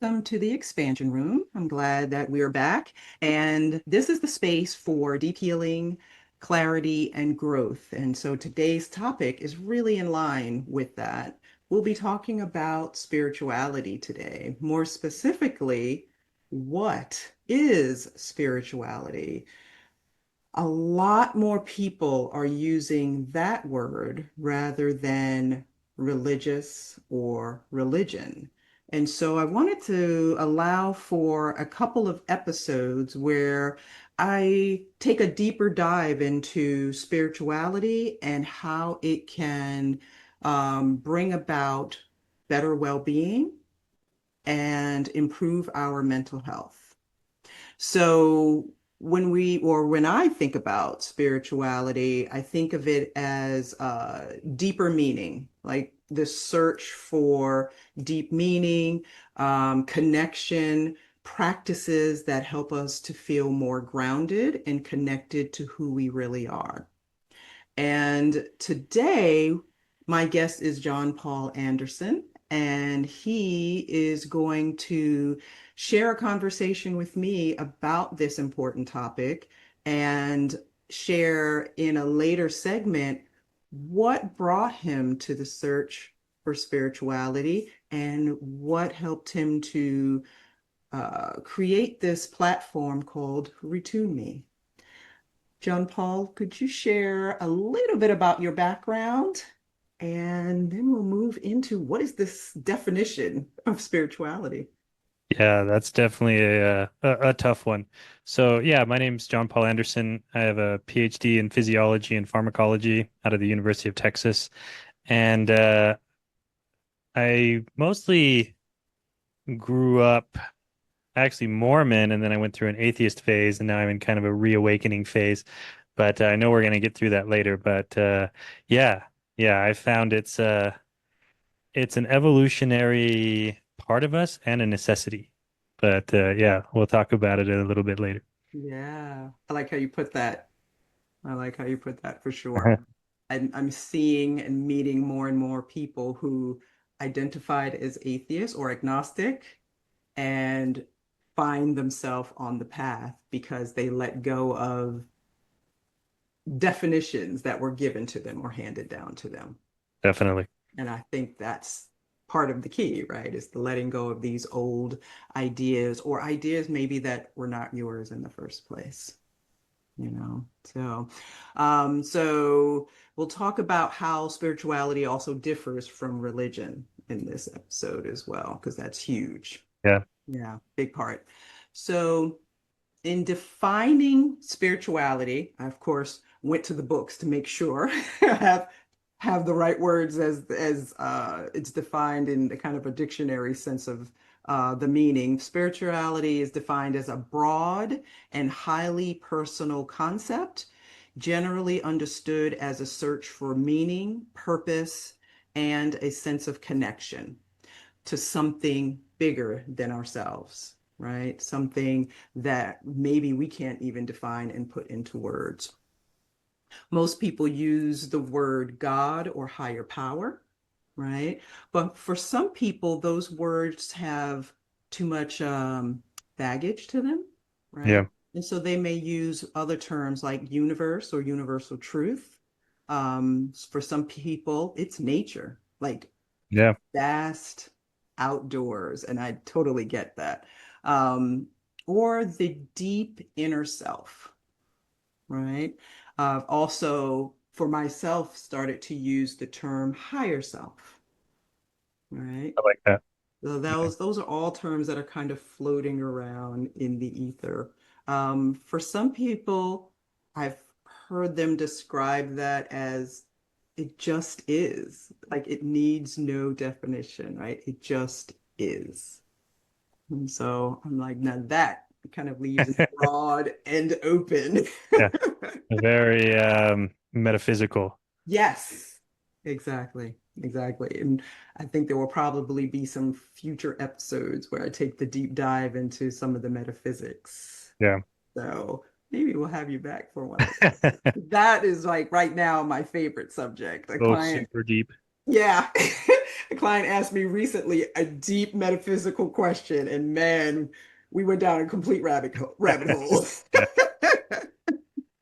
Welcome to the expansion room. I'm glad that we are back. And this is the space for deep healing, clarity, and growth. And so today's topic is really in line with that. We'll be talking about spirituality today. More specifically, what is spirituality? A lot more people are using that word rather than religious or religion. And so I wanted to allow for a couple of episodes where I take a deeper dive into spirituality and how it can bring about better well-being and improve our mental health. So when I think about spirituality, I think of it as deeper meaning, like the search for deep meaning, connection, practices that help us to feel more grounded and connected to who we really are. And today, my guest is John Paul Anderson, and he is going to share a conversation with me about this important topic and share in a later segment what brought him to the search for spirituality and what helped him to create this platform called Retune Me. John Paul, could you share a little bit about your background? And then we'll move into what is this definition of spirituality? Yeah, that's definitely a tough one. So yeah, my name's John Paul Anderson. I have a PhD in physiology and pharmacology out of the University of Texas, and I mostly grew up actually Mormon, and then I went through an atheist phase, and now I'm in kind of a reawakening phase. But I know we're going to get through that later. But yeah, yeah, I found it's an evolutionary part of us and a necessity. But yeah, we'll talk about it a little bit later. Yeah, I like how you put that. I like how you put that for sure. I'm seeing and meeting more and more people who identified as atheist or agnostic and find themselves on the path because they let go of definitions that were given to them or handed down to them. Definitely. And I think that's part of the key, right? Is the letting go of these old ideas or ideas maybe that were not yours in the first place, you know? So we'll talk about how spirituality also differs from religion in this episode as well, because that's huge. Yeah. Yeah, big part. So in defining spirituality, I of course went to the books to make sure I have the right words as it's defined in the kind of a dictionary sense of the meaning. Spirituality is defined as a broad and highly personal concept, generally understood as a search for meaning, purpose, and a sense of connection to something bigger than ourselves, right? Something that maybe we can't even define and put into words. Most people use the word God or higher power, right? But for some people, those words have too much baggage to them, right? Yeah. And so they may use other terms like universe or universal truth. For some people, it's nature, like Yeah. vast outdoors, and I totally get that. Um, or the deep inner self, right? I've also, for myself, started to use the term higher self, right? I like that. So Yeah. those are all terms that are kind of floating around in the ether. For some people, I've heard them describe that as it just is, like it needs no definition, right? It just is. And so I'm like, now that kind of leaves it broad and open. Yeah. Very metaphysical. Yes, exactly. Exactly. And I think there will probably be some future episodes where I take the deep dive into some of the metaphysics. Yeah. So maybe we'll have you back for one of those. That is like right now my favorite subject. A Go client, super deep. Yeah. A client asked me recently a deep metaphysical question, and man, we went down a complete rabbit hole. Yeah,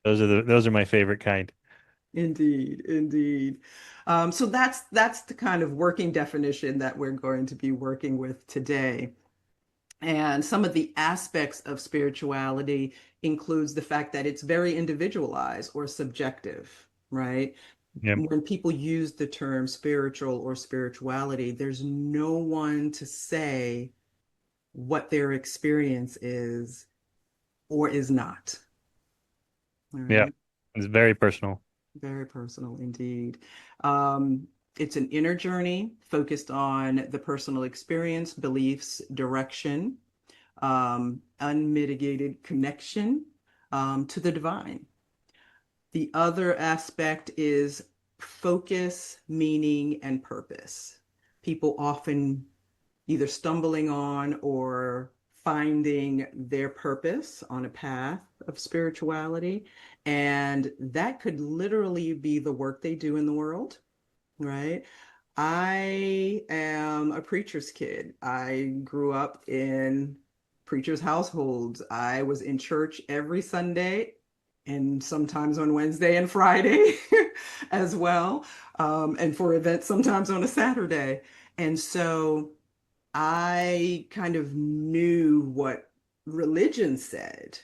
those are my favorite kind. Indeed, indeed. So that's the kind of working definition that we're going to be working with today. And some of the aspects of spirituality includes the fact that it's very individualized or subjective, right? Yeah, When people use the term spiritual or spirituality, there's no one to say what their experience is or is not. All yeah, right. it's very personal. Very personal indeed. Um, it's an inner journey focused on the personal experience, beliefs, direction, unmitigated connection to the divine. The other aspect is focus, meaning, and purpose. People often either stumbling on or finding their purpose on a path of spirituality. And that could literally be the work they do in the world, right? I am a preacher's kid. I grew up in preacher's households. I was in church every Sunday and sometimes on Wednesday and Friday as well, and for events sometimes on a Saturday. And so I kind of knew what religion said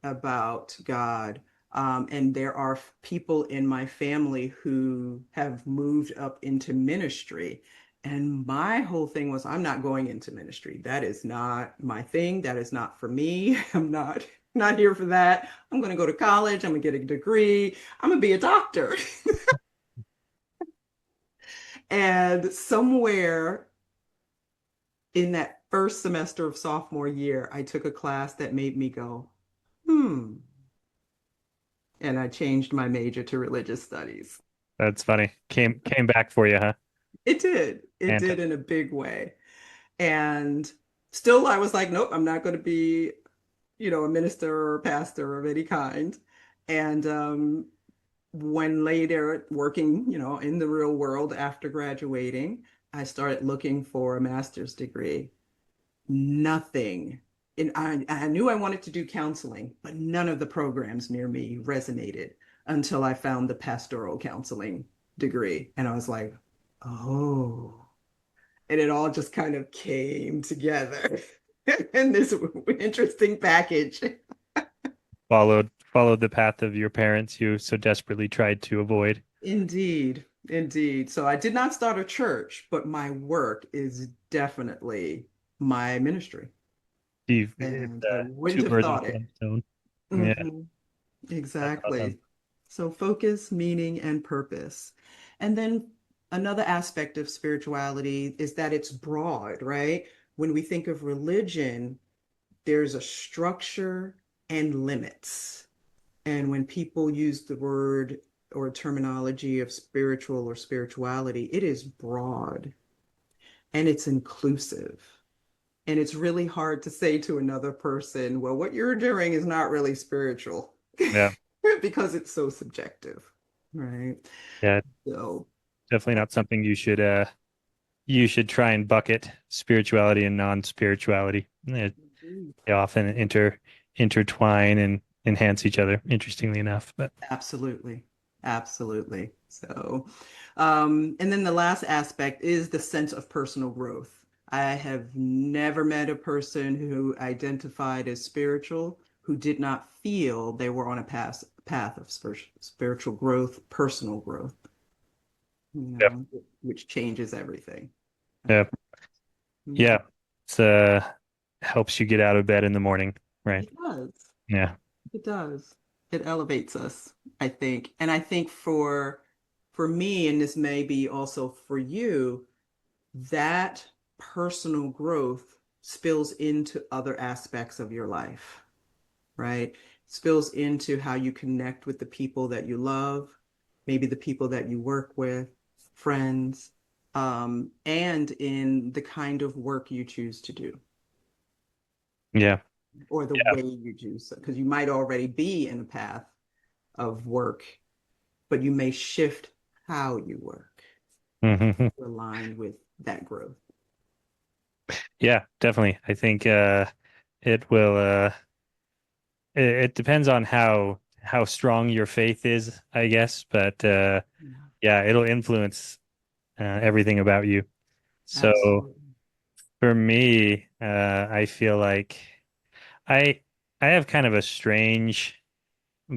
about God. And there are people in my family who have moved up into ministry. And my whole thing was, I'm not going into ministry. That is not my thing. That is not for me. I'm not here for that. I'm going to go to college. I'm going to get a degree. I'm going to be a doctor. And somewhere in that first semester of sophomore year, I took a class that made me go, hmm. And I changed my major to religious studies. That's funny. Came back for you, huh? It did. It And did in a big way. And still, I was like, nope, I'm not going to be, a minister or a pastor of any kind. And when later working, in the real world after graduating, I started looking for a master's degree. Nothing. And I knew I wanted to do counseling, but none of the programs near me resonated until I found the pastoral counseling degree. And I was like, oh, and it all just kind of came together in this interesting package. followed the path of your parents you so desperately tried to avoid. Indeed, indeed. So I did not start a church, but my work is definitely my ministry. It's And I wouldn't two have birds with thought it. one stone. Yeah, Mhm. that's awesome. Exactly. So focus, meaning, and purpose. And then another aspect of spirituality is that it's broad, right? When we think of religion, there's a structure and limits. And when people use the word or terminology of spiritual or spirituality, it is broad and it's inclusive. And it's really hard to say to another person, well, what you're doing is not really spiritual Yeah, because it's so subjective, right? yeah, So, definitely not something you should try and bucket spirituality and non-spirituality. They often intertwine and enhance each other, interestingly enough. But absolutely. Absolutely. So, and then the last aspect is the sense of personal growth. I have never met a person who identified as spiritual who did not feel they were on a path of spiritual growth, personal growth, yeah, which changes everything. yeah, Mhm. yeah. It's helps you get out of bed in the morning, right? It does. Yeah, It does. It elevates us, I think. And I think for me, and this may be also for you, that personal growth spills into other aspects of your life, right? Spills into how you connect with the people that you love, maybe the people that you work with, friends, and in the kind of work you choose to do yeah, or the yeah, way you do so. Because you might already be in a path of work, but you may shift how you work. Mhm. to align with that growth. Yeah, definitely. I think it will it depends on how strong your faith is, I guess, but Yeah, yeah, it'll influence everything about you. So absolutely. for me, I feel like I I have kind of a strange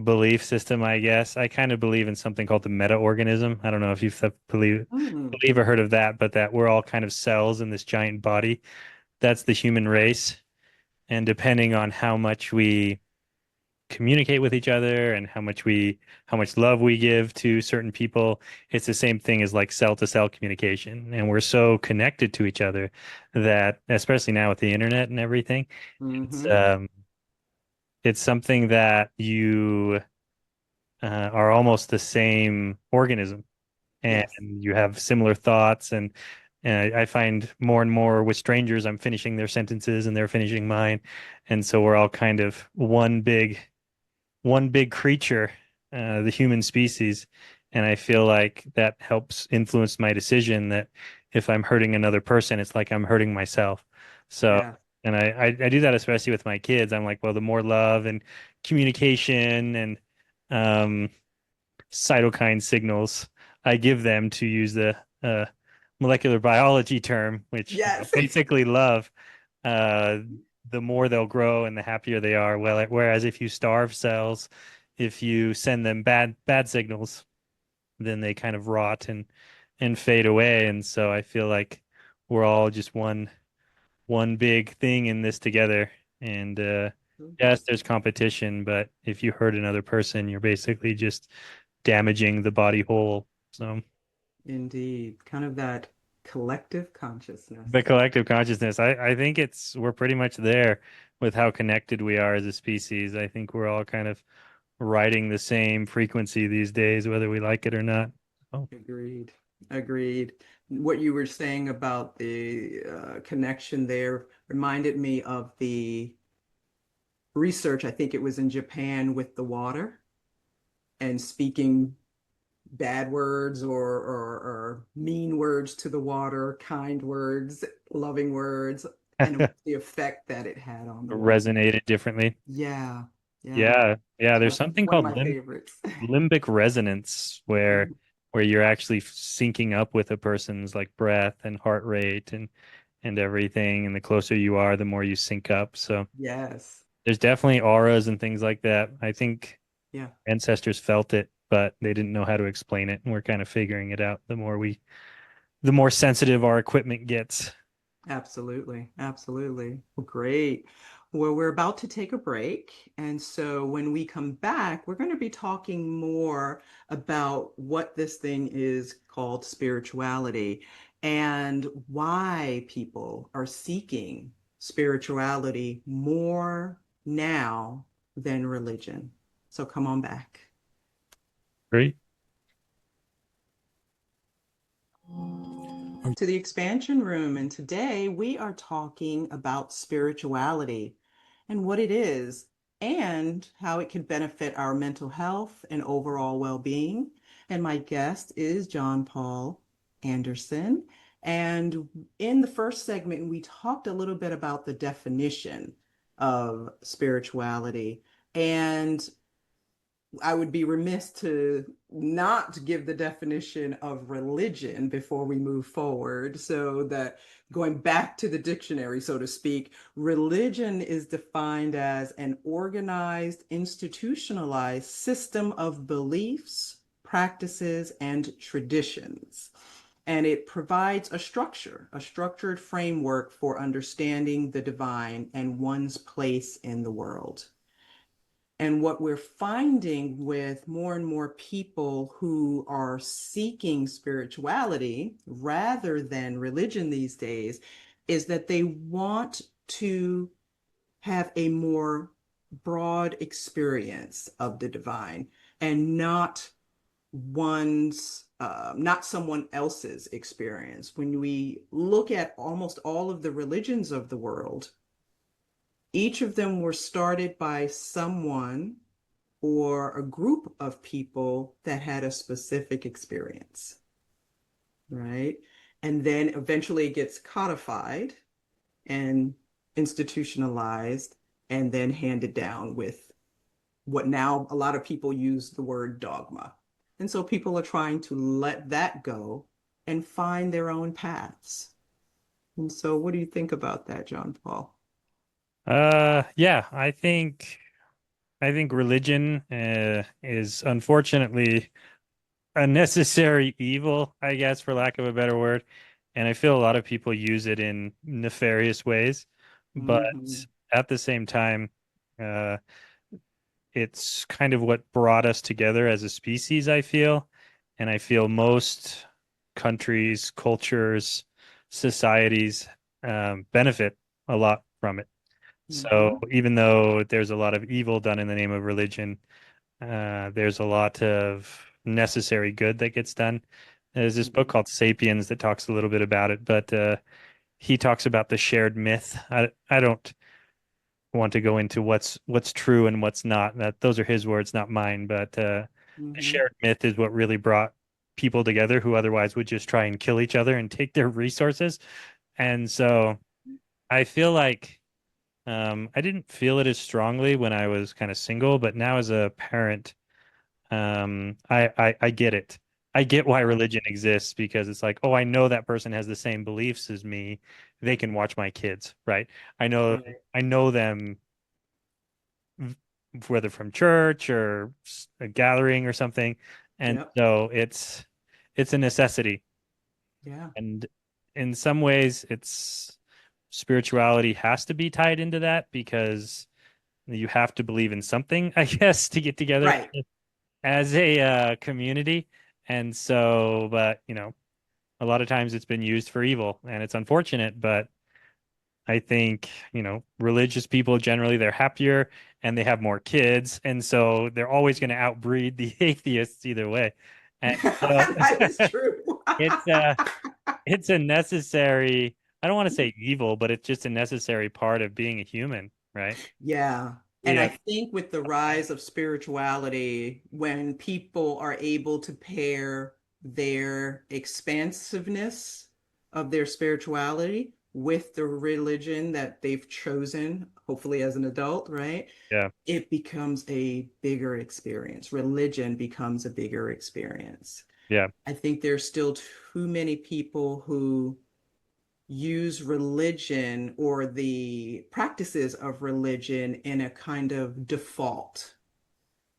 belief system, I guess. I kind of believe in something called the meta-organism. I don't know if you've Mm, believe or heard of that, but that we're all kind of cells in this giant body. That's the human race. And depending on how much we communicate with each other and how much love we give to certain people, it's the same thing as like cell to cell communication. And we're so connected to each other that, especially now with the internet and everything, it's hmm. um it's something that you are almost the same organism, and Yes. you have similar thoughts. And I find more and more with strangers, I'm finishing their sentences and they're finishing mine, and so we're all kind of one big creature, the human species. And I feel like that helps influence my decision that if I'm hurting another person, it's like I'm hurting myself. So, Yeah. and I do that especially with my kids. I'm like, well, the more love and communication and um, cytokine signals I give them, to use the molecular biology term, which Yes. basically love, uh, the more they'll grow and the happier they are. Well, whereas if you starve cells, if you send them bad signals, then they kind of rot and fade away. And so I feel like we're all just one big thing in this together. And yes, there's competition, but if you hurt another person, you're basically just damaging the body whole. So Indeed. Kind of that collective the consciousness. collective consciousness, I think we're pretty much there with how connected we are as a species. I think we're all kind of riding the same frequency these days, whether we like it or not. Oh, Agreed. Agreed. What you were saying about the connection there reminded me of the research. I think it was in Japan with the water and speaking bad words or mean words to the water, kind words, loving words, and the effect that it had on the water. resonated differently. Yeah, yeah. Yeah, yeah. It's There's something one of called my favorites. limbic resonance where you're actually syncing up with a person's like breath and heart rate and everything. And the closer you are, the more you sync up. So Yes. there's definitely auras and things like that. I think Yeah. ancestors felt it, but they didn't know how to explain it, and we're kind of figuring it out the more sensitive our equipment gets. Absolutely. Absolutely. Well, great. Well, we're about to take a break. And so when we come back, we're going to be talking more about what this thing is called spirituality and why people are seeking spirituality more now than religion. So come on back. Great. To the expansion room. And today we are talking about spirituality and what it is and how it can benefit our mental health and overall well-being. And my guest is John Paul Anderson. And in the first segment, we talked a little bit about the definition of spirituality. And I would be remiss to not give the definition of religion before we move forward. So that going back to the dictionary, so to speak, religion is defined as an organized, institutionalized system of beliefs, practices, and traditions. And it provides a structure, a structured framework for understanding the divine and one's place in the world. And what we're finding with more and more people who are seeking spirituality rather than religion these days is that they want to have a more broad experience of the divine and not someone else's experience. When we look at almost all of the religions of the world, each of them were started by someone or a group of people that had a specific experience. right? And then eventually it gets codified and institutionalized and then handed down with what now a lot of people use the word dogma. And so people are trying to let that go and find their own paths. And so what do you think about that, John Paul? Yeah, I think religion is unfortunately a necessary evil, I guess, for lack of a better word. And I feel a lot of people use it in nefarious ways. But Hmm. at the same time, uh, it's kind of what brought us together as a species, I feel. And I feel most countries, cultures, societies benefit a lot from it. So Hmm. even though there's a lot of evil done in the name of religion, there's a lot of necessary good that gets done. There's this book Hmm. called Sapiens that talks a little bit about it, but he talks about the shared myth. I don't want to go into what's true and what's not. That those are his words, not mine. But the Hmm. shared myth is what really brought people together who otherwise would just try and kill each other and take their resources. And so I feel like I didn't feel it as strongly when I was kind of single, but now as a parent, I get it. I get why Yeah. religion exists because it's like, oh, I know that person has the same beliefs as me. They can watch my kids, right? I know Right. I know them whether from church or a gathering or something. And Yep. so it's a necessity. Yeah. And in some ways it's spirituality has to be tied into that because you have to believe in something, I guess, to get together Right. as a community. And so, but a lot of times it's been used for evil and it's unfortunate, but I think, religious people generally they're happier and they have more kids, and so they're always going to outbreed the atheists either way. And so That is true. it's it's a necessary, I don't want to say evil, but it's just a necessary part of being a human, right? Yeah. And I Yeah, think with the rise of spirituality, when people are able to pair their expansiveness of their spirituality with the religion that they've chosen, hopefully as an adult, right? yeah, It becomes a bigger experience. Religion becomes a bigger experience. yeah, I think there's still too many people who use religion or the practices of religion in a kind of default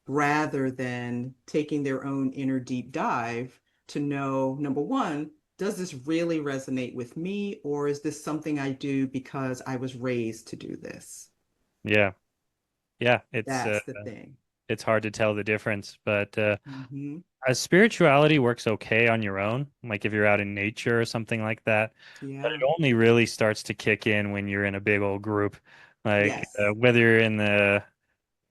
rather than taking their own inner deep dive to know, number one, does this really resonate with me, or is this something I do because I was raised to do this? yeah, yeah. That's the thing. It's hard to tell the difference, but Hmm. spirituality works okay on your own, like if you're out in nature or something like that. But it Yeah. only really starts to kick in when you're in a big old group, like Yes. whether you're in the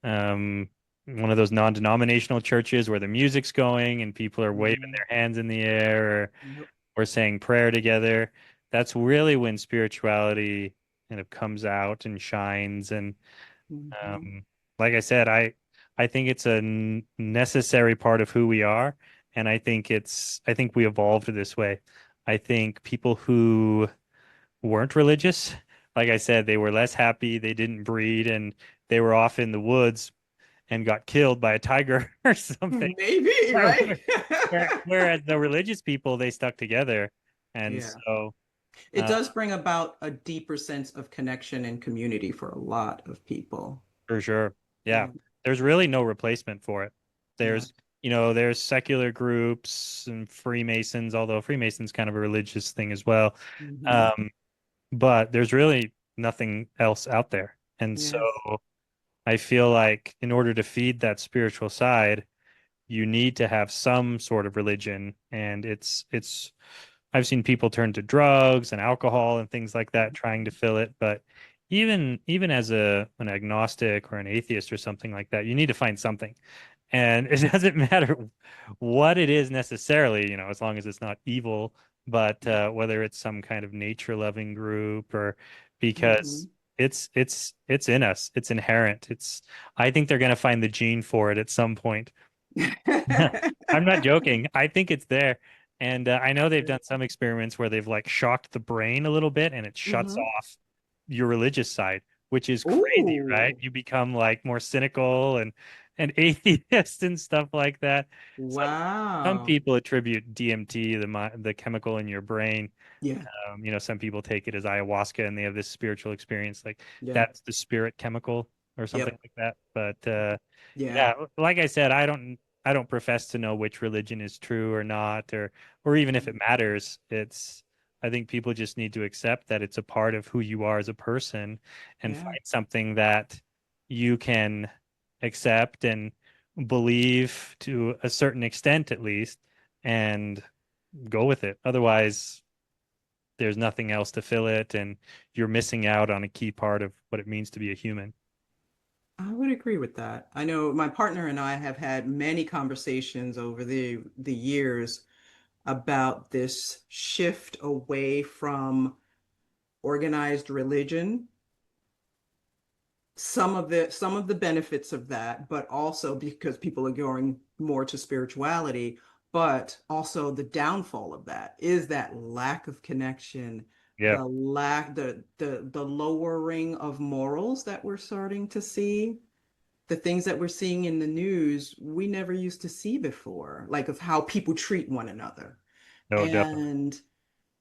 um, one of those non-denominational churches where the music's going and people are waving Mhm. their hands in the air Yep. or saying prayer together. That's really when spirituality kind of comes out and shines. And Hmm. um, like I said, I think it's a necessary part of who we are, and I think we evolved this way. I think people who weren't religious, like I said, they were less happy, they didn't breed, and they were off in the woods and got killed by a tiger or something. Maybe, right? Whereas the religious people, they stuck together, and Yeah. so It uh, does bring about a deeper sense of connection and community for a lot of people. for sure. Yeah. Yeah. There's really no replacement for it. Yeah. There's secular groups and Freemasons, although Freemasons kind of a religious thing as well. Hmm. Um, but there's really nothing else out there. And so Yes. I feel like in order to feed that spiritual side, you need to have some sort of religion. And it's I've seen people turn to drugs and alcohol and things like that trying to fill it. But even as an agnostic or an atheist or something like that, you need to find something. And it doesn't matter what it is necessarily, as long as it's not evil, but whether it's some kind of nature loving group or because Hmm. it's in us, it's inherent. I think they're going to find the gene for it at some point. I'm not joking. I think it's there. And I know they've done some experiments where they've like shocked the brain a little bit and it shuts Mm-hmm. off your religious side, which is crazy, right? Ooh, You become like more cynical and atheist and stuff like that. Some wow. people attribute DMT, the chemical in your brain. Yeah, Some people take it as ayahuasca and they have this spiritual experience, like yeah, that's the spirit chemical or something yep, like that. But yeah, yeah, like I said, I don't profess to know which religion is true or not, or even if it matters. I think people just need to accept that it's a part of who you are as a person and yeah. find something that you can accept and believe to a certain extent at least and go with it. Otherwise, there's nothing else to fill it and you're missing out on a key part of what it means to be a human. I would agree with that. I know my partner and I have had many conversations over the years about this shift away from organized religion, some of the benefits of that, but also because people are going more to spirituality, but also the downfall of that is that lack of connection, Yeah, the lowering of morals that we're starting to see. The things that we're seeing in the news we never used to see before, like of how people treat one another. no, definitely. And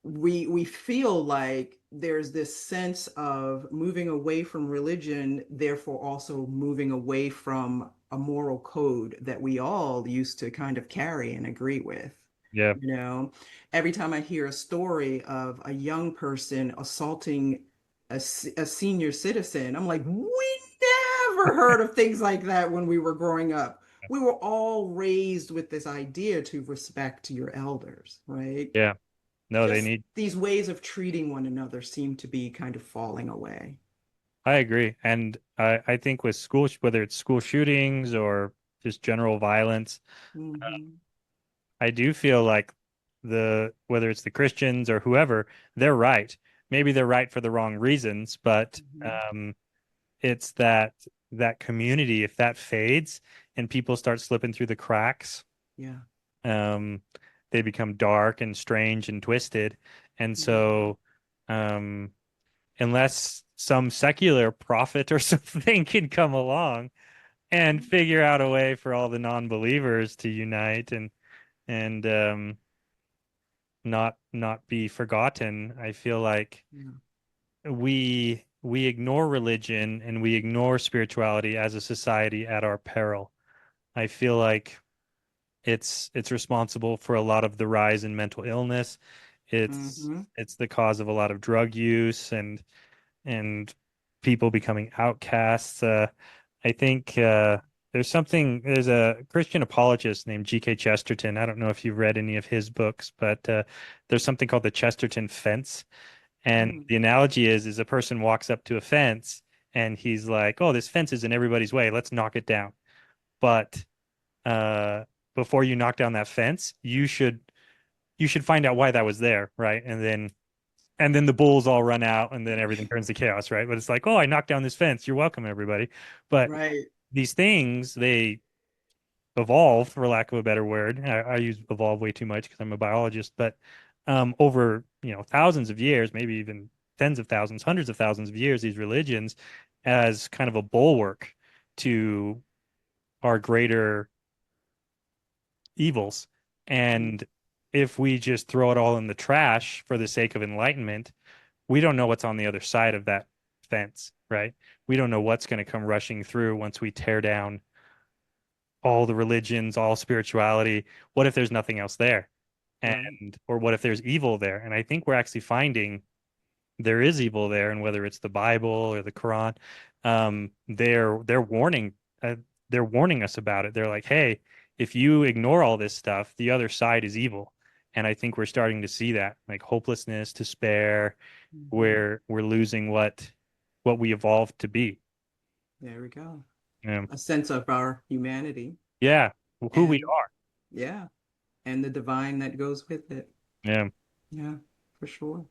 we feel like there's this sense of moving away from religion, therefore also moving away from a moral code that we all used to kind of carry and agree with. Yeah, You know, every time I hear a story of a young person assaulting a senior citizen, I'm like, we never heard of things like that when we were growing up. We were all raised with this idea to respect your elders, right? yeah. No, they Just need. these ways of treating one another seem to be kind of falling away. I agree, and I think with whether it's school shootings or just general violence, Hmm. I do feel like whether it's the Christians or whoever, they're right. Maybe they're right for the wrong reasons, but Hmm. it's that community, if that fades and people start slipping through the cracks, Yeah. um, they become dark and strange and twisted. And Yeah. so, um, unless some secular prophet or something can come along and figure out a way for all the non-believers to unite and not be forgotten, I feel like Yeah. we ignore religion and we ignore spirituality as a society at our peril. I feel like it's responsible for a lot of the rise in mental illness. It's Hmm. it's the cause of a lot of drug use and people becoming outcasts. I think there's a Christian apologist named G.K. Chesterton. I don't know if you've read any of his books, but there's something called the Chesterton fence. And Mm. the analogy is a person walks up to a fence and he's like, "Oh, this fence is in everybody's way. Let's knock it down." But uh, before you knock down that fence, you should find out why that was there, right? And then the bulls all run out and then everything turns to chaos, right? But it's like, oh, I knocked down this fence. You're welcome, everybody. But Right. these things, they evolve, for lack of a better word. I use evolve way too much because I'm a biologist, but over, thousands of years, maybe even tens of thousands, hundreds of thousands of years, these religions as kind of a bulwark to our greater evils. Mm. And if we just throw it all in the trash for the sake of enlightenment, we don't know what's on the other side of that fence, right? We don't know what's going to come rushing through once we tear down all the religions, all spirituality. What if there's nothing else there? Right. Or what if there's evil there? And I think we're actually finding there is evil there, and whether it's the Bible or the Quran, they're warning uh, they're warning us about it. They're like, hey, if you ignore all this stuff, the other side is evil. And I think we're starting to see that, like hopelessness, despair, Hmm. where we're losing what we evolved to be. There we go. Yeah, A sense of our humanity yeah, who we and are. yeah, and the divine that goes with it. Yeah, Yeah, for sure.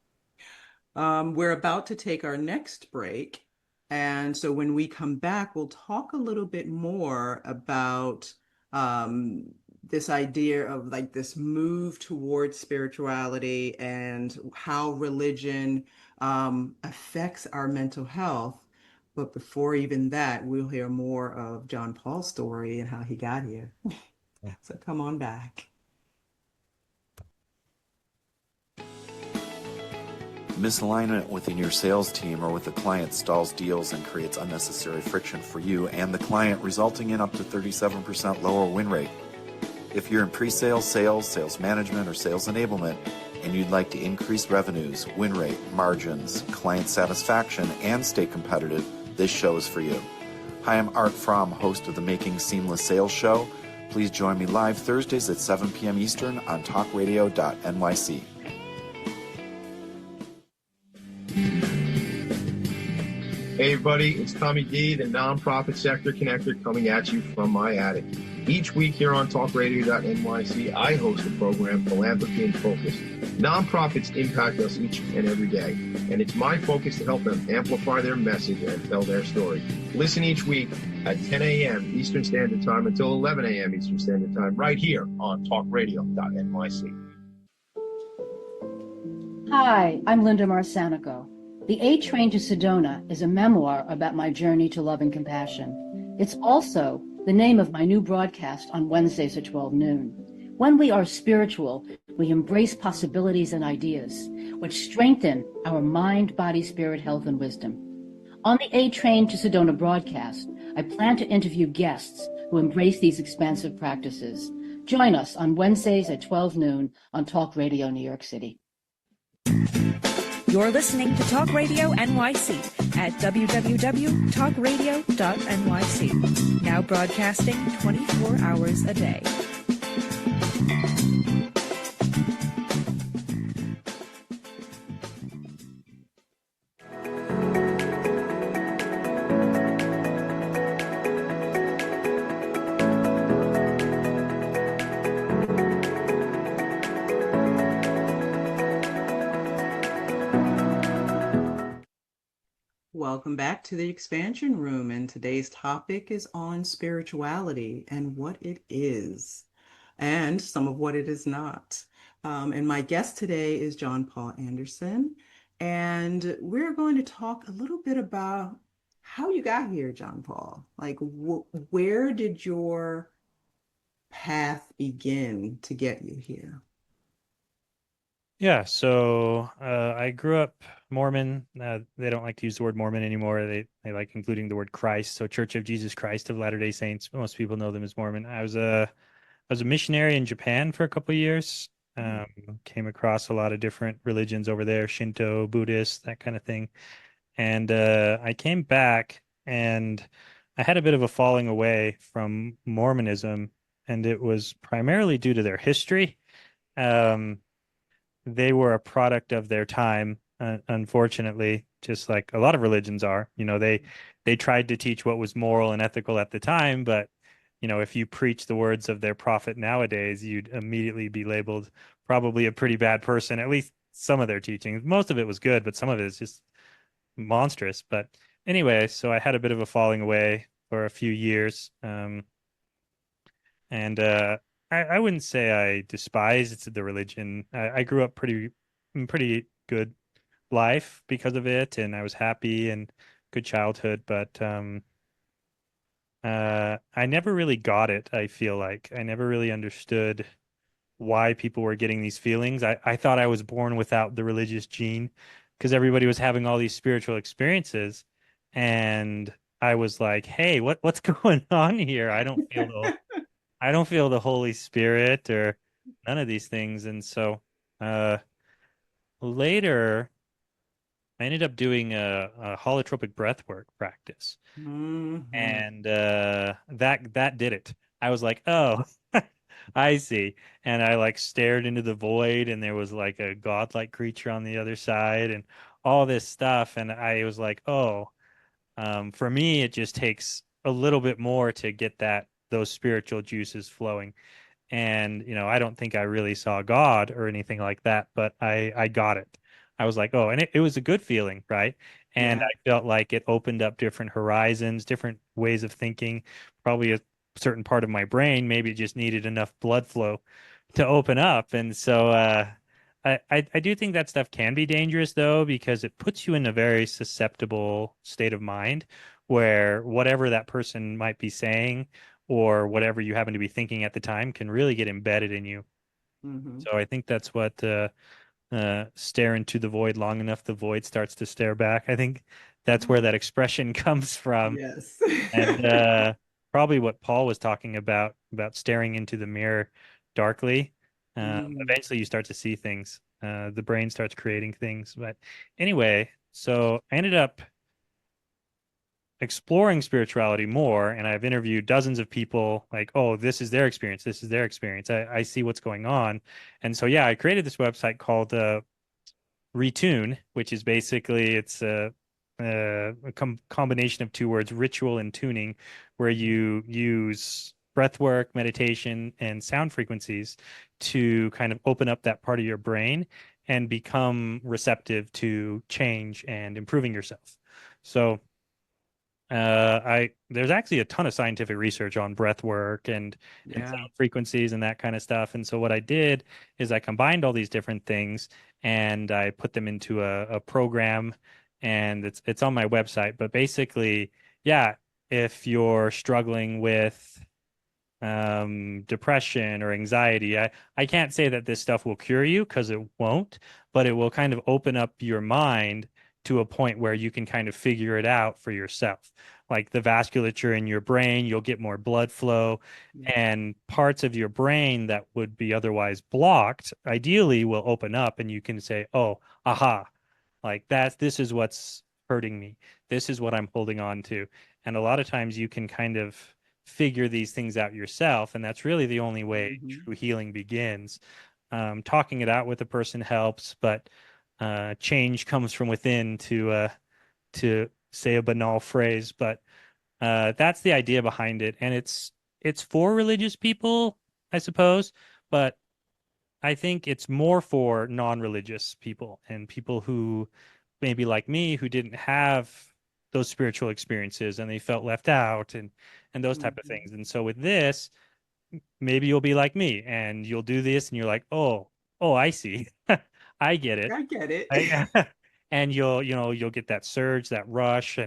We're about to take our next break. And so when we come back, we'll talk a little bit more about um, this idea of like this move towards spirituality and how religion affects our mental health. But before even that, we'll hear more of John Paul's story and how he got here. So come on back. Misalignment within your sales team or with the client stalls deals and creates unnecessary friction for you and the client, resulting in up to 37% lower win rate. If you're in pre-sales, sales, sales management, or sales enablement, and you'd like to increase revenues, win rate, margins, client satisfaction, and stay competitive, this show is for you. Hi, I'm Art Fromm, host of the Making Seamless Sales Show. Please join me live Thursdays at 7 p.m. Eastern on talkradio.nyc. Hey everybody, it's Tommy D, the nonprofit sector connector, coming at you from my attic. Each week here on talkradio.nyc, I host the program Philanthropy in Focus. Nonprofits impact us each and every day, and it's my focus to help them amplify their message and tell their story. Listen each week at 10 a.m. Eastern Standard Time until 11 a.m. Eastern Standard Time, right here on talkradio.nyc. Hi, I'm Linda Marcanico. The A Train to Sedona is a memoir about my journey to love and compassion. It's also the name of my new broadcast on Wednesdays at 12 noon. When we are spiritual, we embrace possibilities and ideas, which strengthen our mind, body, spirit, health, and wisdom. On the A Train to Sedona broadcast, I plan to interview guests who embrace these expansive practices. Join us on Wednesdays at 12 noon on Talk Radio New York City. You're listening to Talk Radio NYC at www.talkradio.nyc. Now broadcasting 24 hours a day. Welcome back to the expansion room, and today's topic is on spirituality and what it is, and some of what it is not. And my guest today is John Paul Anderson, and we're going to talk a little bit about how you got here, John Paul. Like, where did your path begin to get you here? Yeah, so I grew up Mormon. They don't like to use the word Mormon anymore. They like including the word Christ. So Church of Jesus Christ of Latter-day Saints. Most people know them as Mormon. I was a missionary in Japan for a couple of years. Came across a lot of different religions over there, Shinto, Buddhist, that kind of thing. And I came back and I had a bit of a falling away from Mormonism, and it was primarily due to their history. Um, they were a product of their time, unfortunately, just like a lot of religions are. They tried to teach what was moral and ethical at the time, but if you preach the words of their prophet nowadays, you'd immediately be labeled probably a pretty bad person. At least some of their teachings. Most of it was good, but some of it is just monstrous. But anyway, so I had a bit of a falling away for a few years. And I wouldn't say I despised the religion. I grew up pretty good life because of it, and I was happy and good childhood. But I never really got it. I feel like I never really understood why people were getting these feelings. I thought I was born without the religious gene because everybody was having all these spiritual experiences, and I was like, "Hey, what's going on here? I don't feel the Holy Spirit or none of these things." And so uh, later, I ended up doing a holotropic breathwork practice, Mhm. and that did it. I was like, "Oh, I see." And I like stared into the void, and there was like a godlike creature on the other side, and all this stuff. And I was like, "Oh." For me, it just takes a little bit more to get those spiritual juices flowing. And I don't think I really saw God or anything like that, but I got it. I was like, oh, and it was a good feeling, right? And Yeah. I felt like it opened up different horizons, different ways of thinking, probably certain part of my brain, maybe it just needed enough blood flow to open up. And so I do think that stuff can be dangerous though, because it puts you in a very susceptible state of mind where whatever that person might be saying or whatever you happen to be thinking at the time can really get embedded in you. Hmm. So I think that's what stare into the void long enough, the void starts to stare back. I think that's where that expression comes from. Yes. And probably what Paul was talking about staring into the mirror darkly. Mhm. Eventually you start to see things. The brain starts creating things. But anyway, so I ended up exploring spirituality more, and I've interviewed dozens of people like, oh, this is their experience. This is their experience. I see what's going on. And so, yeah, I created this website called Retune, which is basically it's a combination of two words, ritual and tuning, where you use breath work, meditation, and sound frequencies to kind of open up that part of your brain and become receptive to change and improving yourself. So I there's actually a ton of scientific research on breath work and Yeah. sound frequencies and that kind of stuff. And so what I did is I combined all these different things and I put them into a program, and it's on my website. But basically, yeah, if you're struggling with depression or anxiety. I can't say that this stuff will cure you because it won't, but it will kind of open up your mind to a point where you can kind of figure it out for yourself. Like the vasculature in your brain, you'll get more blood flow, Yeah. and parts of your brain that would be otherwise blocked, ideally will open up and you can say, oh, aha, like this is what's hurting me. This is what I'm holding on to. And a lot of times you can kind of figure these things out yourself. And that's really the only way Hmm. true healing begins. Talking it out with a person helps, but change comes from within to say a banal phrase. But that's the idea behind it. And it's for religious people, I suppose, but I think it's more for non-religious people and people who maybe like me who didn't have those spiritual experiences and they felt left out and those type of Hmm. things. And so with this, maybe you'll be like me and you'll do this and you're like, oh, I see. I get it. I get it. I, and you'll get that surge, that rush,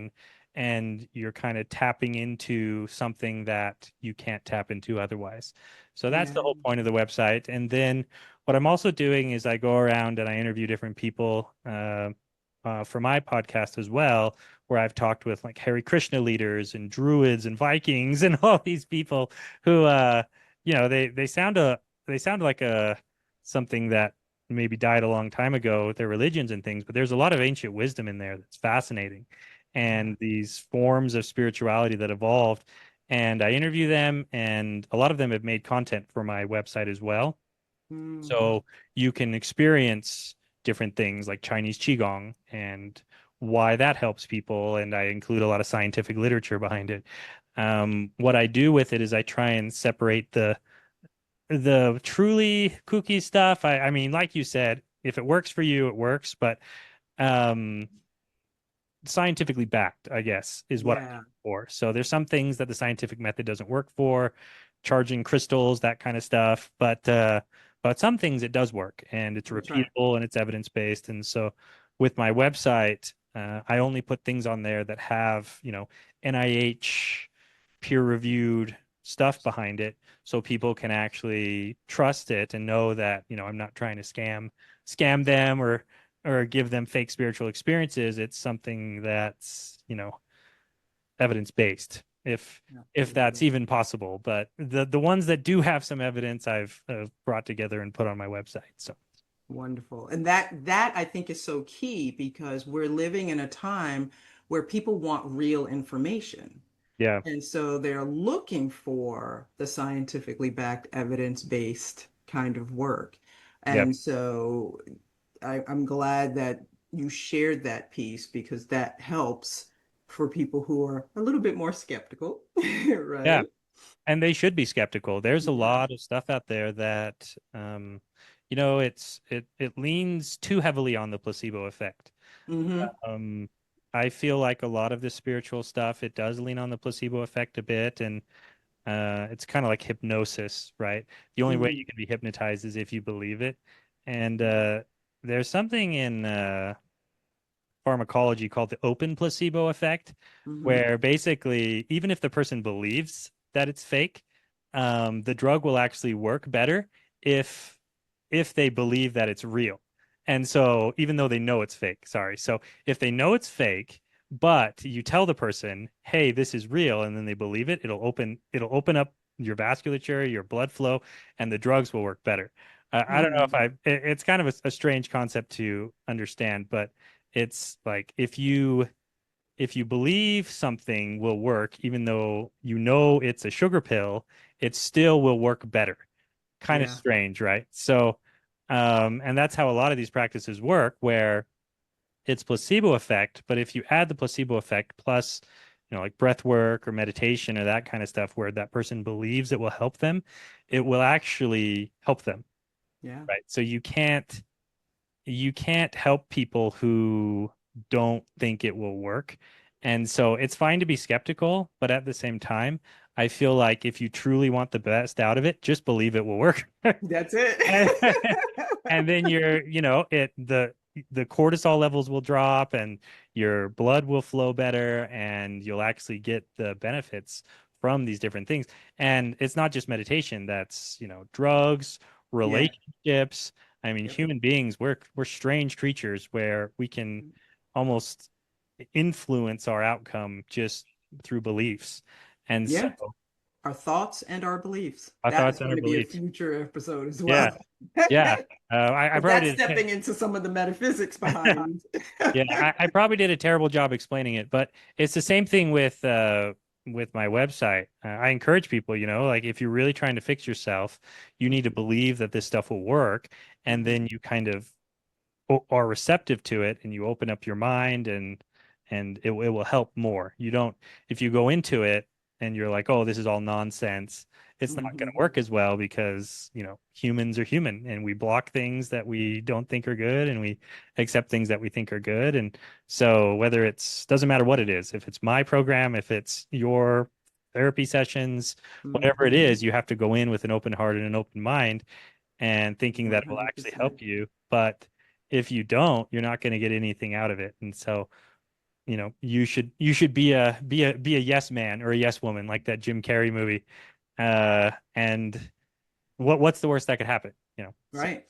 and you're kind of tapping into something that you can't tap into otherwise. So that's the Yeah. whole point of the website. And then what I'm also doing is I go around and I interview different people for my podcast as well, where I've talked with like Hare Krishna leaders and Druids and Vikings and all these people who they sound like a something that maybe died a long time ago with their religions and things, but there's a lot of ancient wisdom in there that's fascinating, Yeah. and these forms of spirituality that evolved. And I interview them, and a lot of them have made content for my website as well. Hmm. So you can experience different things like Chinese Qigong and why that helps people. And I include a lot of scientific literature behind it. What I do with it is I try and separate the truly kooky stuff. I mean, like you said, if it works for you, it works, but um, scientifically backed, I guess, is what I'm Yeah. looking for. So there's some things that the scientific method doesn't work for, charging crystals, that kind of stuff, but some things it does work and it's That's right. repeatable and it's evidence based. And so with my website, I only put things on there that have, NIH peer reviewed stuff behind it so people can actually trust it and know that, I'm not trying to scam them or give them fake spiritual experiences. It's something that's, evidence based, if that's Absolutely. even possible. But the ones that do have some evidence, I've brought together and put on my website. So Wonderful. And that I think is so key because we're living in a time where people want real information. yeah, And so they're looking for the scientifically backed, evidence-based kind of work. yeah, And so I'm glad that you shared that piece because that helps for people who are a little bit more skeptical, yeah. right? And they should be skeptical. There's a Yeah. lot of stuff out there that it leans too heavily on the placebo effect. Hmm. um I feel like a lot of the spiritual stuff, it does lean on the placebo effect a bit. And It's kind of like hypnosis, right? The only way you Mm, can be hypnotized is if you believe it. And there's something in pharmacology called the open placebo effect, hmm. where basically, even if the person believes that it's fake, the drug will actually work better if they believe that it's real. And so, even though they know it's fake, sorry. So, if they know it's fake, but you tell the person, "Hey, this is real," and then they believe it, it'll open up your vasculature, your blood flow, and the drugs will work better. I don't know if Hmm. it's kind of a strange concept to understand, but it's like if you believe something will work, even though you know it's a sugar pill, it still will work better. Kind of Yeah. strange, right? So, and that's how a lot of these practices work, where it's placebo effect, but if you add the placebo effect plus, like breath work or meditation or that kind of stuff, where that person believes it will help them, it will actually help them, Yeah. right? So you can't help people who don't think it will work. And so it's fine to be skeptical, but at the same time, I feel like if you truly want the best out of it, just believe it will work. That's it. And, and then the cortisol levels will drop and your blood will flow better and you'll actually get the benefits from these different things. And it's not just meditation, that's, drugs, Yeah. relationships. I mean, Yep. human beings, we're strange creatures where we can almost influence our outcome just through beliefs. And so Yeah. Our thoughts and our beliefs. our That is thoughts and going our to be a beliefs. future episode as Yeah. well. Yeah. I Because probably that's did. stepping into some of the metaphysics behind. Yeah, I probably did a terrible job explaining it, but it's the same thing with my website. I encourage people, like if you're really trying to fix yourself, you need to believe that this stuff will work, and Mhm. then you kind of are receptive to it, and you open up your mind, and it will help more. You don't if you go into it and you're like, oh, this is all nonsense. It's not going to Mhm. work as well because, humans are human and we block things that we don't think are good and we accept things that we think are good. And so whether doesn't matter what it is, if it's my program, if it's your therapy sessions, whatever it Mhm. is, you have to go in with an open heart and an open mind and thinking that it will actually 100%. help you. But if you don't, you're not going to get anything out of it. And so, you should be a yes man or a yes woman like that Jim Carrey movie. And what's the worst that could happen? So Right.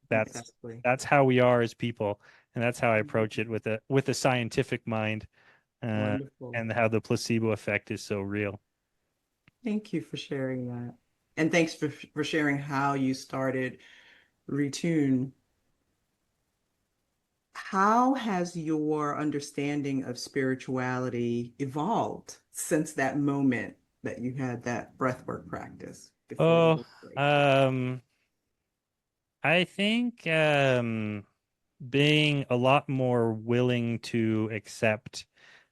that's Exactly. that's how we are as people, and that's how I approach it with a scientific mind, uh, Wonderful. and how the placebo effect is so real. Thank you for sharing that. And thanks for sharing how you started Retune. How has your understanding of spirituality evolved since that moment that you had that breathwork practice before the Oh, book break? um, I think being a lot more willing to accept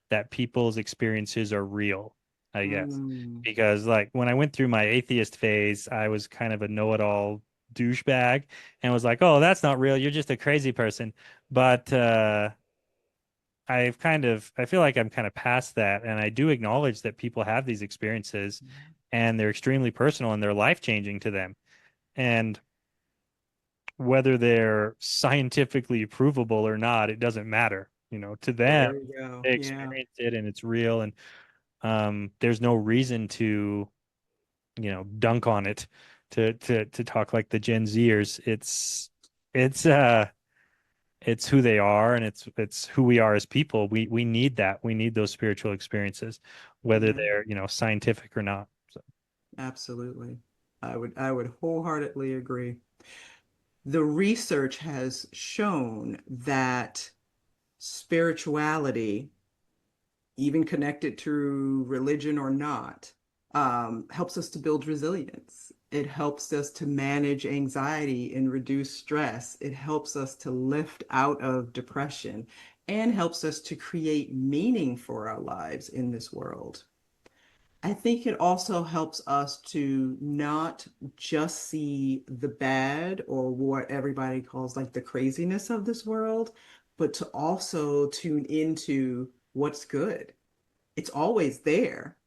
that people's experiences are real, I guess. Mm, Because like when I went through my atheist phase, I was kind of a know-it-all douchebag and was like, "Oh, that's not real. You're just a crazy person." But I feel like I'm kind of past that, and I do acknowledge that people have these experiences and they're extremely personal and they're life-changing to them. And whether they're scientifically provable or not, it doesn't matter. To them, there you go. they Yeah. experience it and it's real, and there's no reason to, dunk on it, to talk like the Gen Zers. It's it's who they are, and it's who we are as people. We need that. We need those spiritual experiences, whether Yeah, they're, scientific or not. So, absolutely. I would wholeheartedly agree. The research has shown that spirituality, even connected to religion or not, helps us to build resilience. It helps us to manage anxiety and reduce stress. It helps us to lift out of depression and helps us to create meaning for our lives in this world. I think it also helps us to not just see the bad or what everybody calls like the craziness of this world, but to also tune into what's good. It's always there,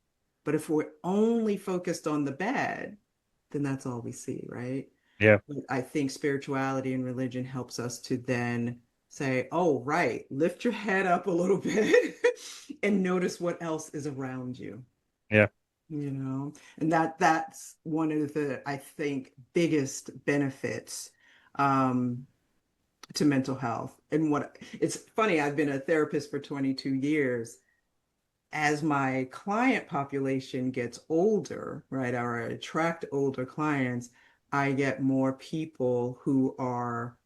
But if we're only focused on the bad, then that's all we see, right? Yeah. But I think spirituality and religion helps us to then say, oh, right, lift your head up a little bit and notice what else is around you, Yeah. and that's one of the, I think, biggest benefits um, to mental health. And what it's funny, I've been a therapist for 22 years. As my client population gets older, right, or I attract older clients, I get more people who are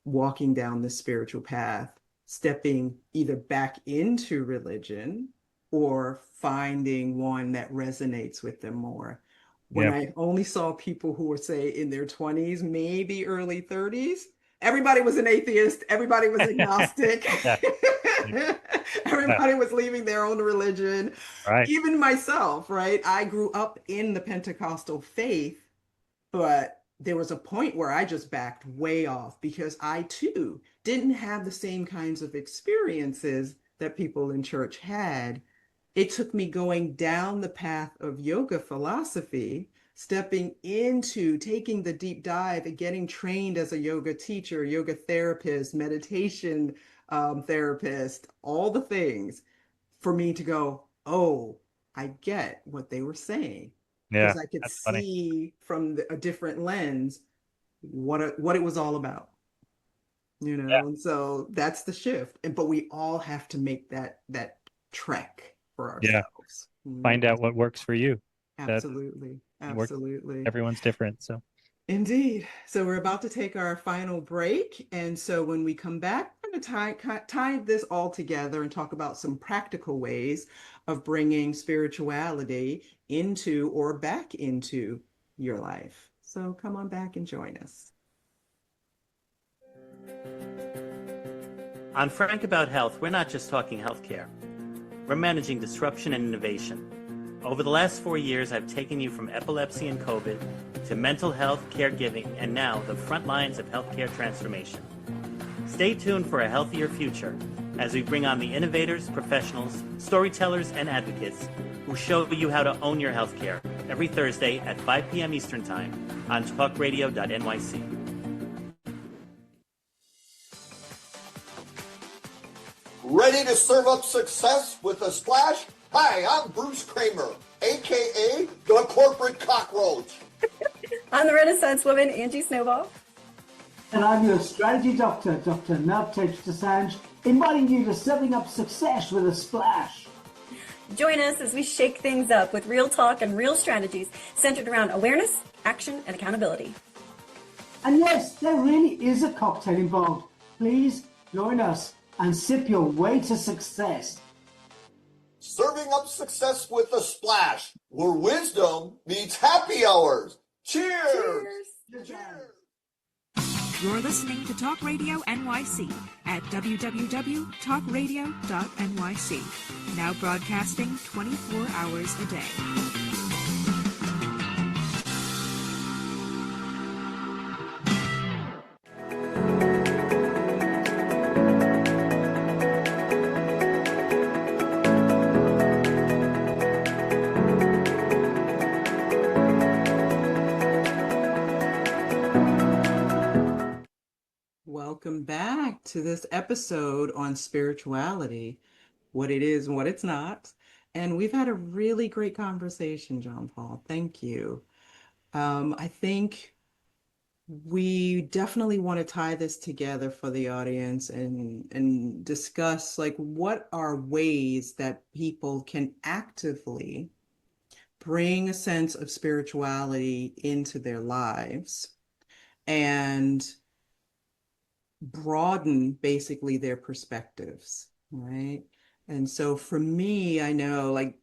walking down the spiritual path, stepping either back into religion or finding one that resonates with them more. When Yeah. I only saw people who were, say, in their 20s, maybe early 30s, everybody was an atheist, everybody was agnostic, Yeah. Yeah. everybody was leaving their own religion. Right. Even myself, right? I grew up in the Pentecostal faith, but there was a point where I just backed way off because I too didn't have the same kinds of experiences that people in church had. It took me going down the path of yoga philosophy, stepping into taking the deep dive and getting trained as a yoga teacher, yoga therapist, meditation therapist, all the things for me to go, oh, I get what they were saying Yeah. because I could That's funny. see from a different lens what it was all about, Yeah. and so that's the shift. And but we all have to make that trek for Yeah. ourselves. Find out what works for you. That Absolutely, works. absolutely. Everyone's different. So Indeed. So we're about to take our final break. And so when we come back, we're going to tie this all together and talk about some practical ways of bringing spirituality into or back into your life. So come on back and join us. On Frank About Health, we're not just talking healthcare. We're managing disruption and innovation. Over the last 4 years, I've taken you from epilepsy and COVID to mental health, caregiving, and now the front lines of healthcare transformation. Stay tuned for a healthier future as we bring on the innovators, professionals, storytellers, and advocates who show you how to own your healthcare every Thursday at 5 p.m. Eastern Time on talkradio.nyc. Ready to serve up success with a splash? Hi, I'm Bruce Kramer, a.k.a. the Corporate Cockroach. I'm the Renaissance woman, Angie Snowball. And I'm your strategy doctor, Dr. Nub Desange, inviting you to serving up success with a splash. Join us as we shake things up with real talk and real strategies centered around awareness, action, and accountability. And yes, there really is a cocktail involved. Please join us and sip your way to success. Serving up success with a splash, where wisdom meets happy hours. Cheers! Cheers! You're listening to Talk Radio NYC at www.talkradio.nyc. Now broadcasting 24 hours a day. Welcome back to this episode on spirituality, what it is and what it's not. And we've had a really great conversation, John Paul. Thank you. I think we definitely want to tie this together for the audience and discuss like what are ways that people can actively bring a sense of spirituality into their lives and broaden basically their perspectives, right? And so for me, I know like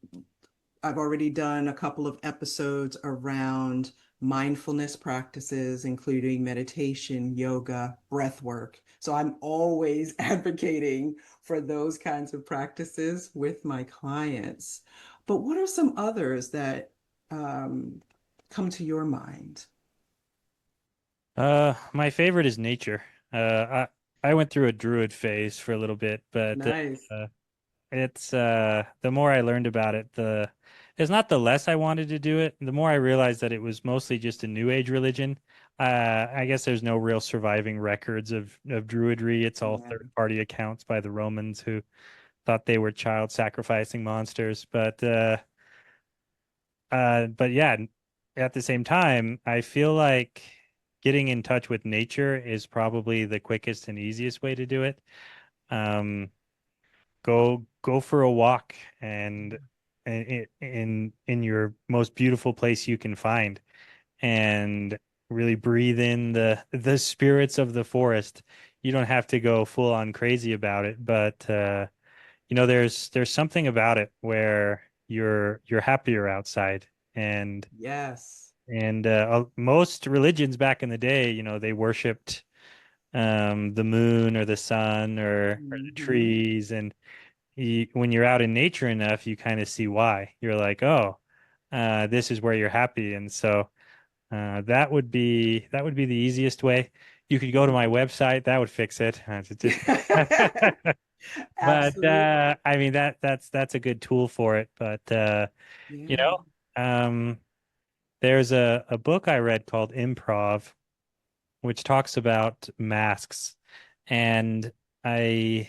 I've already done a couple of episodes around mindfulness practices, including meditation, yoga, breath work. So I'm always advocating for those kinds of practices with my clients. But what are some others that come to your mind? My favorite is nature. I went through a druid phase for a little bit, but Nice. it's the more I learned about it, it's not the less I wanted to do it, the more I realized that it was mostly just a New Age religion. I guess there's no real surviving records of Druidry. It's all Yeah. third-party accounts by the Romans who thought they were child sacrificing monsters. But yeah, at the same time, I feel like getting in touch with nature is probably the quickest and easiest way to do it. Um, go for a walk and in your most beautiful place you can find, and really breathe in the spirits of the forest. You don't have to go full on crazy about it, but there's something about it where you're happier outside. Yes. And most religions back in the day, they worshipped the moon or the sun or the Hmm. trees. And when you're out in nature enough, you kind of see why. You're like, oh, this is where you're happy. And so that would be the easiest way. You could go to my website. That would fix it. It's just but Absolutely. I mean that's a good tool for it. But you Yeah. know, um, there's a book I read called Improv, which talks about masks, and I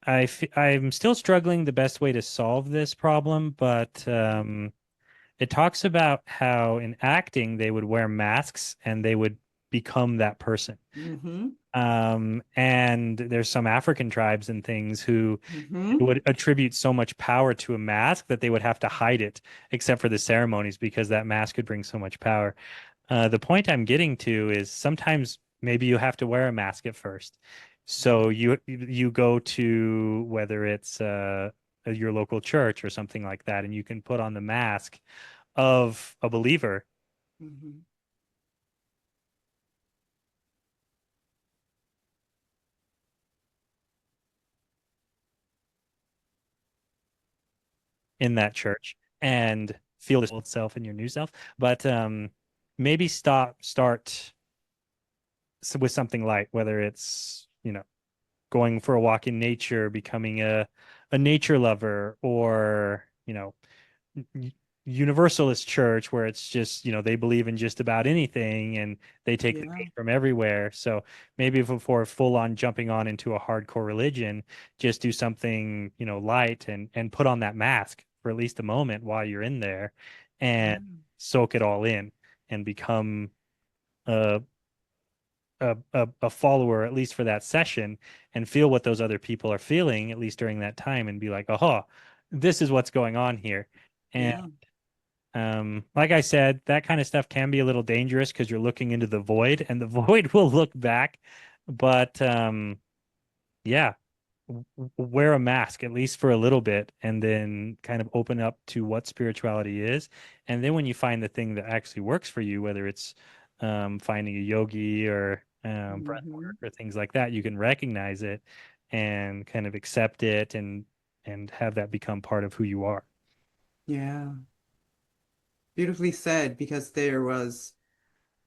I'm still struggling the best way to solve this problem, but it talks about how in acting they would wear masks and they would become that person. Hmm. And there's some African tribes and things who Hmm. would attribute so much power to a mask that they would have to hide it, except for the ceremonies, because that mask could bring so much power. The point I'm getting to is sometimes maybe you have to wear a mask at first. So you go to whether it's your local church or something like that, and you can put on the mask of a believer Hmm. in that church and feel this old self and your new self. But maybe start with something light, whether it's going for a walk in nature, becoming a nature lover, or universalist church where it's just they believe in just about anything and they take the Yeah. bait from everywhere. So maybe before full on jumping on into a hardcore religion, just do something light and put on that mask for at least a moment while you're in there and Yeah. soak it all in and become a a follower at least for that session and feel what those other people are feeling at least during that time and be like, oh, this is what's going on here. And Yeah. like I said, that kind of stuff can be a little dangerous because you're looking into the void and the void will look back. But yeah, wear a mask at least for a little bit and then kind of open up to what spirituality is. And then when you find the thing that actually works for you, whether it's finding a yogi or breath Hmm. work or things like that, you can recognize it and kind of accept it and have that become part of who you are. Yeah. Beautifully said, because there was,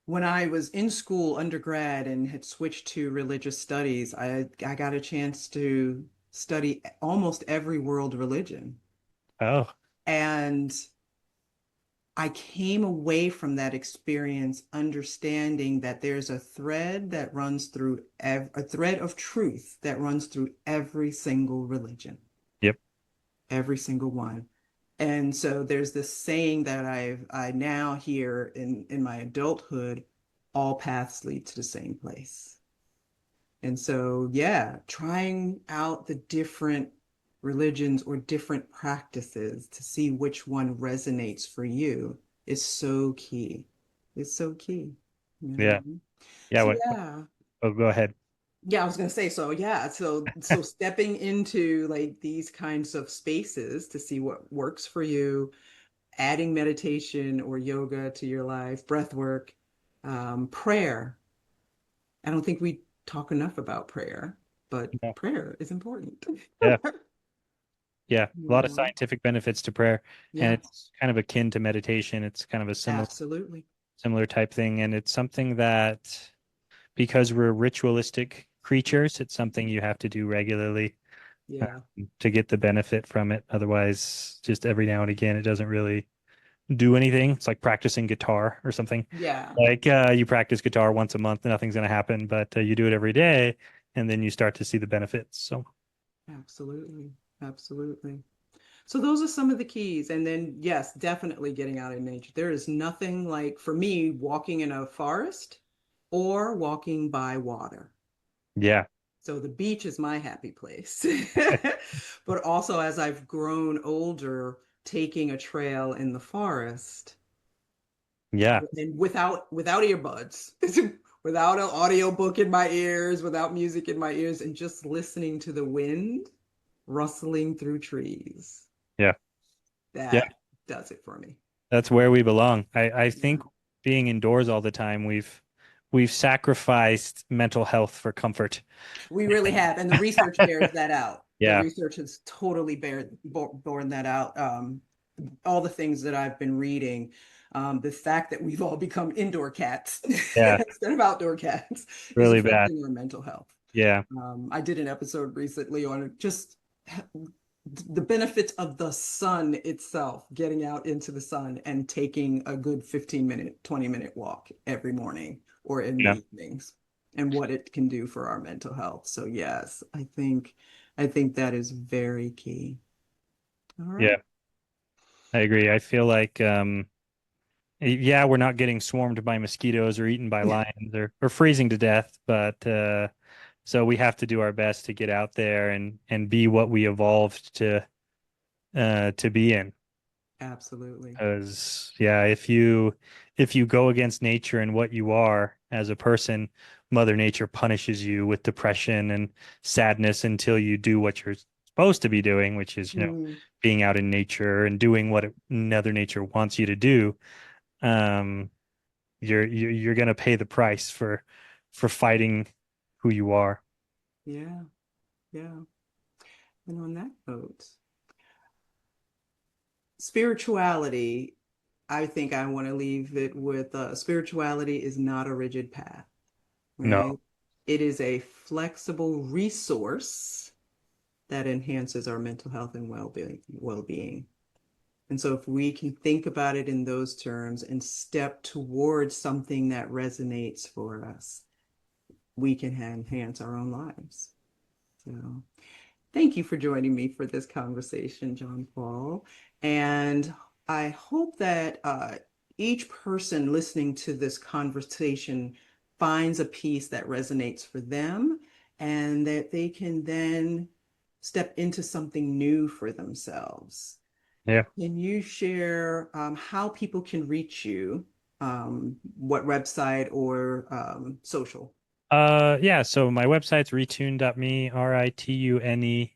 when I was in school, undergrad, and had switched to religious studies, I got a chance to study almost every world religion. Oh, And I came away from that experience understanding that there's a thread that runs through a thread of truth that runs through every single religion, yep. every single one. And so there's this saying that I now hear in my adulthood, all paths lead to the same place. And so, yeah, trying out the different religions or different practices to see which one resonates for you is so key. It's so key, you Yeah. know? Yeah. So What? yeah. Oh, go ahead. Yeah, I was gonna say, so yeah, so stepping into like these kinds of spaces to see what works for you, adding meditation or yoga to your life, breath work, prayer. I don't think we talk enough about prayer, but Yeah. prayer is important. Yeah. Yeah. A You lot of know? scientific benefits to prayer, and Yeah, it's kind of akin to meditation. It's kind of a absolutely. similar type thing, and it's something that because we're ritualistic creatures, it's something you have to do regularly. Yeah. to get the benefit from it. Otherwise, just every now and again, it doesn't really do anything. It's like practicing guitar or something. Yeah. Like you practice guitar once a month, nothing's going to happen, but you do it every day, and then you start to see the benefits. So, Absolutely. Absolutely. So those are some of the keys. And then, yes, definitely getting out in nature. There is nothing like, for me, walking in a forest or walking by water. yeah, So the beach is my happy place. But also, as I've grown older, taking a trail in the forest yeah, and without earbuds, without an audio book in my ears, without music in my ears, and just listening to the wind rustling through trees. yeah, yeah. That does it for me. That's where we belong. I Yeah. think being indoors all the time, we've sacrificed mental health for comfort. We really have, and the research bears that out. The Yeah, research has totally borne that out. All the things that I've been reading, the fact that we've all become indoor cats yeah, instead of outdoor cats is really bad. affecting our mental health. Yeah, I did an episode recently on just the benefits of the sun itself, getting out into the sun and taking a good 15-minute, 20-minute walk every morning or in the yeah, evenings, and what it can do for our mental health. So yes, I think that is very key. All yeah. right. I agree. I feel like yeah, we're not getting swarmed by mosquitoes or eaten by lions or freezing to death, but so we have to do our best to get out there and be what we evolved to be in. Absolutely. Because yeah, if you go against nature and what you are as a person, Mother Nature punishes you with depression and sadness until you do what you're supposed to be doing, which is, Mm, being out in nature and doing what Mother Nature wants you to do. Um, you're gonna pay the price for fighting who you are. yeah, yeah. And on that note, spirituality, I think I want to leave it with spirituality is not a rigid path, right? No, It is a flexible resource that enhances our mental health and well-being. And so if we can think about it in those terms and step towards something that resonates for us, we can enhance our own lives. So thank you for joining me for this conversation, John Paul. And I hope that each person listening to this conversation finds a piece that resonates for them and that they can then step into something new for themselves. yeah. Can you share how people can reach you? What website or social? Yeah, so my website's retune.me, ritune.me.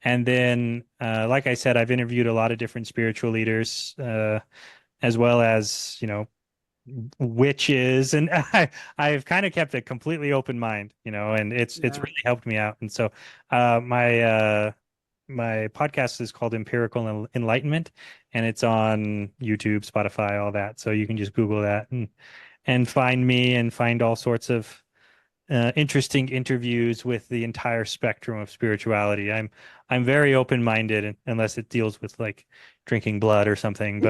And then, like I said, I've interviewed a lot of different spiritual leaders, as well as, witches. And I've kind of kept a completely open mind, and it's Yeah. really helped me out. And so, my podcast is called Empirical Enlightenment, and it's on YouTube, Spotify, all that. So you can just Google that and find me and find all sorts of interesting interviews with the entire spectrum of spirituality. I'm very open-minded unless it deals with like drinking blood or something.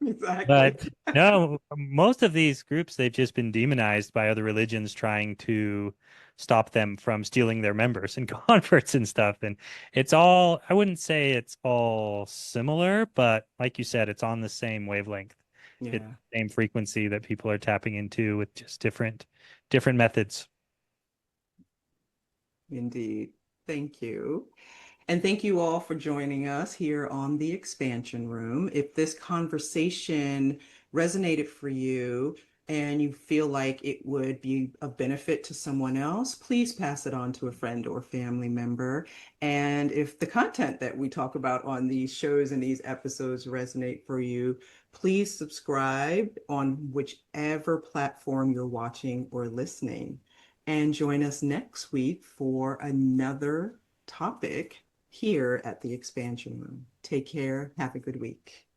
Exactly. But no, most of these groups, they've just been demonized by other religions trying to stop them from stealing their members and converts and stuff. And it's all, I wouldn't say it's all similar, but like you said, it's on the same wavelength. It's Yeah, the same frequency that people are tapping into with just different methods. indeed. Thank you. And thank you all for joining us here on the Expansion Room. If this conversation resonated for you and you feel like it would be of benefit to someone else, please pass it on to a friend or family member. And if the content that we talk about on these shows and these episodes resonate for you, please subscribe on whichever platform you're watching or listening. And join us next week for another topic here at the Expansion Room. Take care. Have a good week.